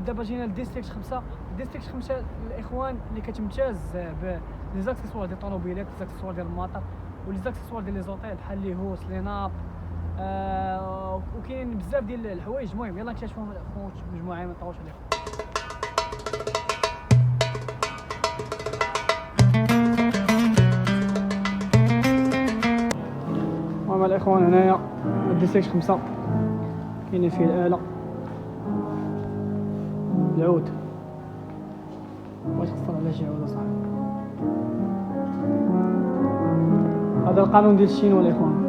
دابا جينا لديستريكت 5. ديستريكت 5 الاخوان اللي كتمتاز ب لي زاكسيسوار ديال الطوموبيلات، لي زاكسيسوار ديال المطر، ولي زاكسيسوار ديال لي زوطيل بحال لي هوس لي ناب. وكاين بزاف ديال الحوايج. المهم يلاه نكتشفوا مجموعه ما نطولش عليهم. المهم الاخوان هنايا ديستريكت 5 كاينين فيه الآلة، العود. واش خسر على شي عود اصاحبي؟ هذا القانون ديال الشينوا الاخوان.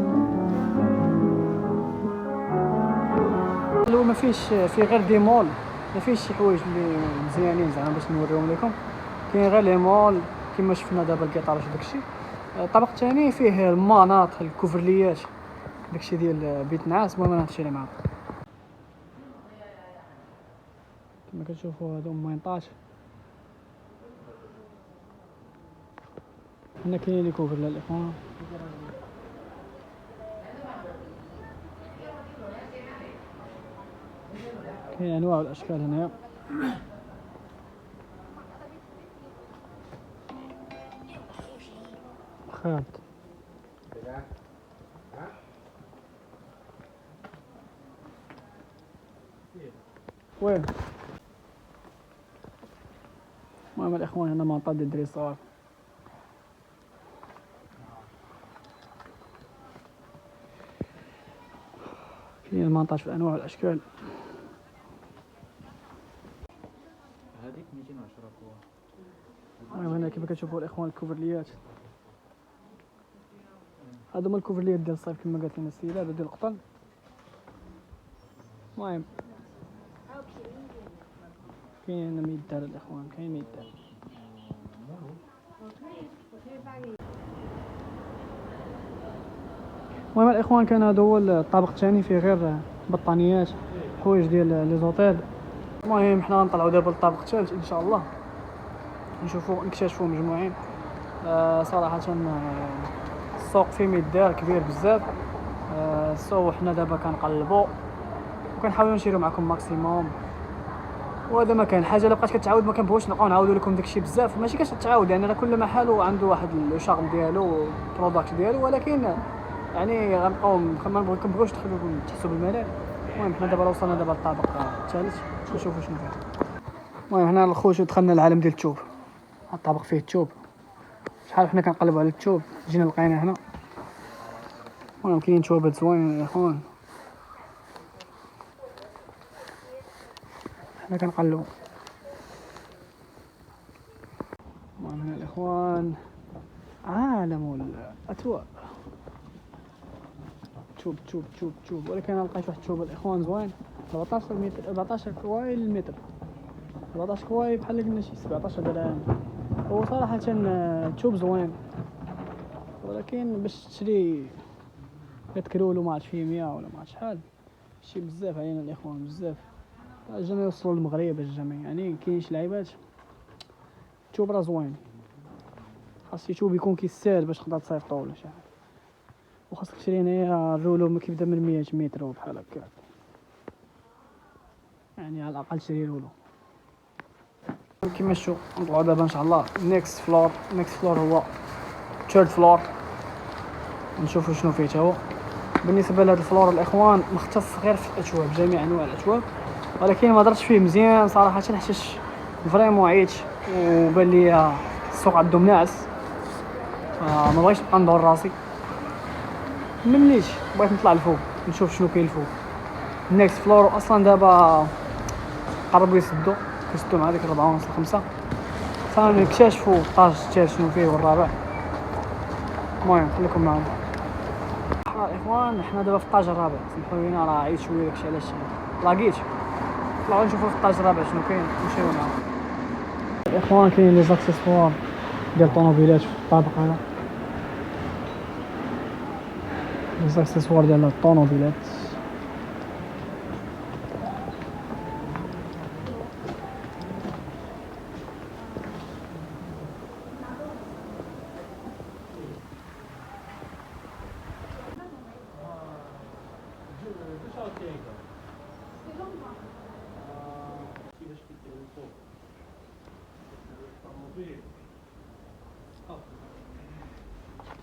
هو ما فيه غير دي مول، ما فيهش شي حوايج اللي مزيانين زعما باش نوريهم لكم. كاين غير لي مول كما شفنا دابا الكيطارج وداكشي. الطابق الثاني فيه المناط، الكوفرليات، داكشي ديال بيت نعاس. المهم انا هادشي اللي معاكم كما كتشوفوا هادو مينطاج. هنا كاين لي كوفرلا الاخوان. كاين انواع والاشكال هنايا. خالد وين؟ المهم الاخوان هنا منطقه ديال الدري الصغار. كاين المنطاج في الانواع والاشكال. هذيك 210 كوا. المهم هنا كيف كتشوفوا الاخوان الكوفرليات. هادو هما الكوفرليات ديال الصيف كما قالت لنا السيده، هادو ديال القطن. المهم كاين هنا ميدار الاخوان، كاين ميدار. المهم الاخوان كان هذا هو الطابق الثاني، فيه غير بطانيات، حوايج ديال لي زوطيل. المهم حنا غنطلعوا دابا للطابق الثالث ان شاء الله، نكتشفوا مجموعين. صراحه السوق فيه ميدار كبير بزاف. السوق حنا دابا كنقلبوا وكنحاولوا نشيروا معكم ماكسيموم. وهذا ما كان حاجه الا بقات كتعاود ما كنبغوش نبقاو نعاودوا لكم داكشي بزاف. ماشي كتعاود يعني، راه كل محل عنده واحد لو شارم ديالو، البروداكت ديالو، ولكن يعني غنبقاو ما كنبغيوش تحسوا بالملل. المهم حنا دابا وصلنا دابا للطابق الثالث، نشوفوا شنو فيه. المهم حنا الخوت دخلنا العالم ديال الثوب. الطابق فيه الثوب، شحال حنا كنقلبوا على الثوب جينا لقينا هنا. المهم كاين ثوبات زوينين يا اخوان، حنا كنقلبوا. المهم هنا الاخوان عالم الأثواب. تشوب ولكن انا لقيت واحد الثوب الاخوان زوين 14 متر، 14 كواي المتر، 14 كواي بحال قلنا شي 17 درهم. هو صراحه ثوب زوين، ولكن باش تشري كتكرولو ما عرفت فيه 100 ولا ما عرفت شحال. شي بزاف علينا الاخوان بزاف. الجميع يوصلوا للمغرب الجميع، يعني كاين شي لعيبات الثوب راه زوين. خاص ثوب يكون كيستاهل باش تقدر تصيفطو ولا شي حاجه. وخاصك تشري هنايا الرولو ما كيبدا من 100 متر وبحال هكا، يعني على الاقل شري رولو. كيما شفتوا نطلعوا دابا ان شاء الله نيكست فلور هو ثيرد فلور، نشوفوا شنو فيه تا هو. بالنسبه لهذا الفلور الاخوان مختص غير في الاثواب، جميع انواع الاثواب، ولكن ما درتش فيه مزيان صراحه حيت فريمون عييت وبان لي السوق عندهم ناعس، فما بغيتش نبقى ندور راسي. مليش بغيت نطلع لفوق نشوف شنو كاين الفوق. النيكست فلور اصلا دابا قربوا يسدوا مع ديك 4:30 5، فنكتشفوا الطاج الثالث شنو فيه والرابع. المهم خليكم معنا الاخوان. حنا دابا في الطاج الرابع، سمحوا لينا راه عييت شويه داكشي علاش لاقيت. طلعوا نشوفوا في الطاج الرابع شنو كاين ونمشيو معاهم الاخوان. كاين لي زاكسيسوار ديال الطوموبيلات في الطابق هذا، لي زاكسيسوار ديال الطوموبيلات.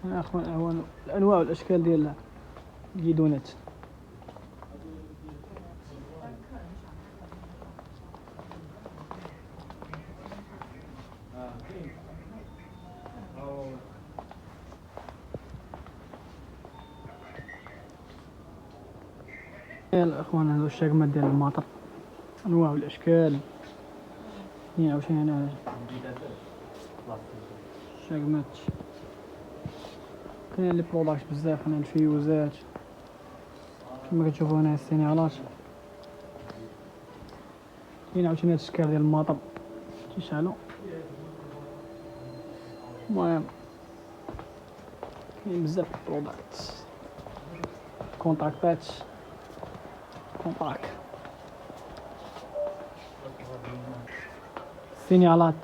يا اخوان الانواع والاشكال ديال الجيدونات. يا الاخوان هذو الشاقمات ديال المطر، انواع والاشكال. هنا عاوتاني هنا الشاقمات، كاين لي بروداكت بزاف هنا، الفيوزات كما كتشوفوا هنا السينيالات. كاين عاوتاني هاد الشكال ديال المطر تيشعلو. المهم كاين بزاف بروداكت، كونتاكتات، كونتاك، سينيالات.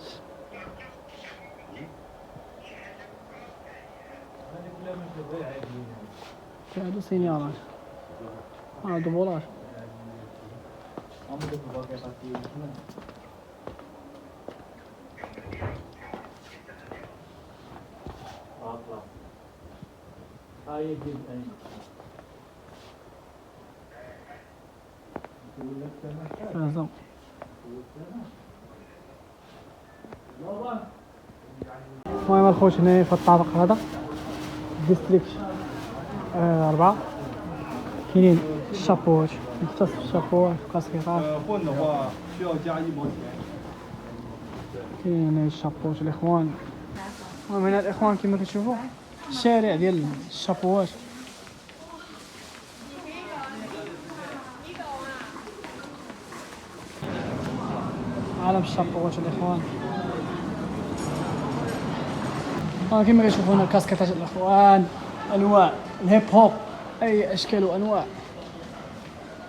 هادو سينيالات، هادو بولار. المهم الخوت هنايا في الطابق هذا ديستريكت 4 كاينين الشابوات، مختص في الشابوات والكاسكيطات. 混的话需要加1毛钱。 كاين هنا الشابوات الاخوان. المهم هنا الاخوان كما كتشوفوا الشارع ديال الشابوات. عالم الشابوات الاخوان. كما كتشوفوا هنا الكاسكيطات الاخوان، انواع الهيب هوب، اي اشكال وانواع.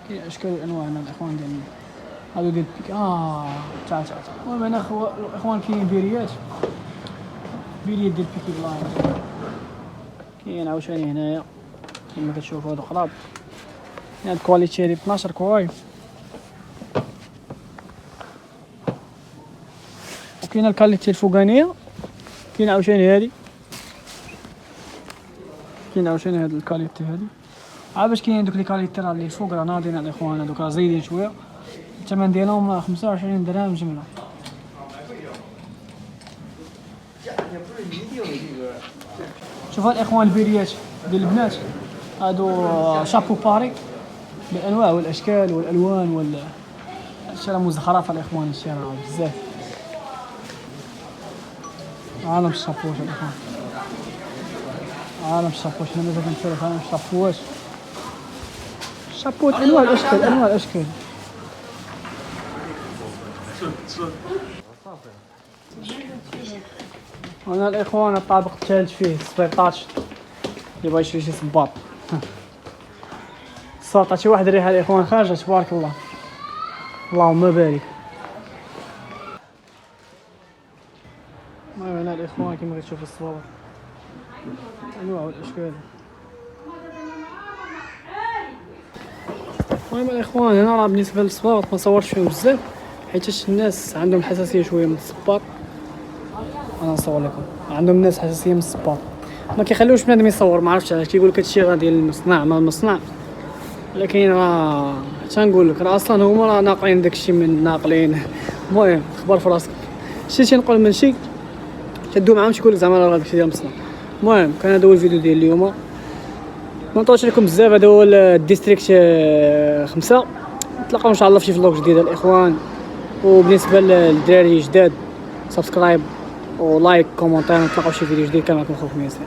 كاين اشكال وانواع هنا الاخوان ديال هادو ديال البيك. تعال. المهم هنا الاخوان كاين بيريات ديال بيكي بلايند. كاين عاوتاني هنايا كما كتشوفوا هادو قراب. هاد الكواليتي هادي ب 12 كواي. وكاين الكاليتي الفوقانيه، كاين عاوتاني هادي، كاين عاوتاني هاد الكاليتي هادي. باش كاين دوك لي كاليتي راه اللي الفوق راه ناضين الاخوان، هادوك راه زايدين شويه، الثمن ديالهم 25 درهم جمله. شوف هاد الاخوان البيريات ديال البنات، هادو شابو باري بالانواع والاشكال والالوان الشارع مزخرفه الاخوان، الشارع بزاف. عالم الشابوات الاخوان، عالم الشابوات. هنا مازال كنتسالف عالم الشابوات، شابوات انواع الاشكال. هنا الاخوان الطابق الثالث فيه السبيطات اللي بغا يشري شي صباط. السلطه شي واحد الريحه الاخوان خارجه تبارك الله، اللهم بارك. المهم هنا الاخوان كما كتشوفوا الصوابط، انواع والاشكال. المهم الاخوان هنا راه بالنسبه للصباط ما صورتش فيهم بزاف حيت الناس عندهم حساسيه شويه من الصباط. انا نصور لكم، عندهم الناس حساسيه من الصباط، ما كيخليوش بنادم يصور، ما عرفتش علاش. كيقول لك هادشي راه ديال المصنع، ما المصنع، لكن راه تنقول لك راه اصلا هما راه ناقلين داكشي من ناقلين. المهم خبر في راسك، شي نقول من شي تدو معاهم تيقول لك زعما راه داكشي ديال المصنع. المهم كان هذا هو الفيديو ديال اليوم، ما نطولش عليكم بزاف. هذا هو الديستريكت 5. نتلاقاو ان شاء الله في شي فلوق جديد الاخوان. وبالنسبه للدراري جداد، سبسكرايب ولايك كومونتير. نتلاقاو في شي فيديو جديد. كان معكم خوكم ياسر.